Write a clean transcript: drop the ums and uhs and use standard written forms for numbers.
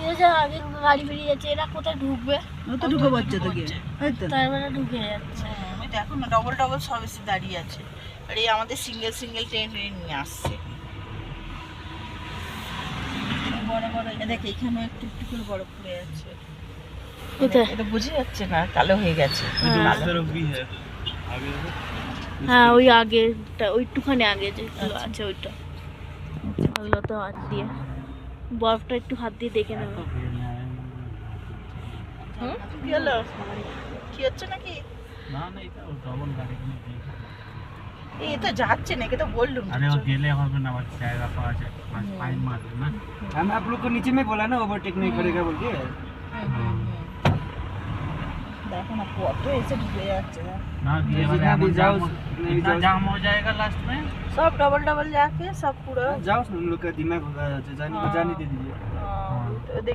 এই যে আগে গাড়ি বেরিয়ে যাচ্ছে, এরা কোথায় ঢুকবে? তো ঢুকে পড়ছে তো কি, তারপরে ঢুকে যাচ্ছে। আমি দেখো না, ডবল ডবল সব এসে দাঁড়িয়ে আছে, আর এই আমাদের সিঙ্গেল সিঙ্গেল ট্রেন নিয়ে আসছে। বড় বড় দেখ, এখানে একটু একটু করে বরফ পড়ে যাচ্ছে। কোথায়? এটা বুঝে যাচ্ছে না, কালো হয়ে গেছে। হ্যাঁ, ওই আগেটা, ওইটুখানি আগে যেগুলো আছে ওইটা, ওগুলো তো হাত দিয়ে, বরফটা একটু হাত দিয়ে দেখে নেবে। কি হলো, কি হচ্ছে নাকি? এই তো যাচ্ছে না, একে তো বললুম। हम आप लोग को नीचे में बोला ना ओवरटेक नहीं करेगा बोल के। দেখো না কত এসে ঢুকে যাচ্ছে इतना जाम हो जाएगा लास्ट में। সব ডবল ডবল যাকে সব পুরো जाओ, हम लोग का दिमाग होगा, जाने दे दीजिए। তো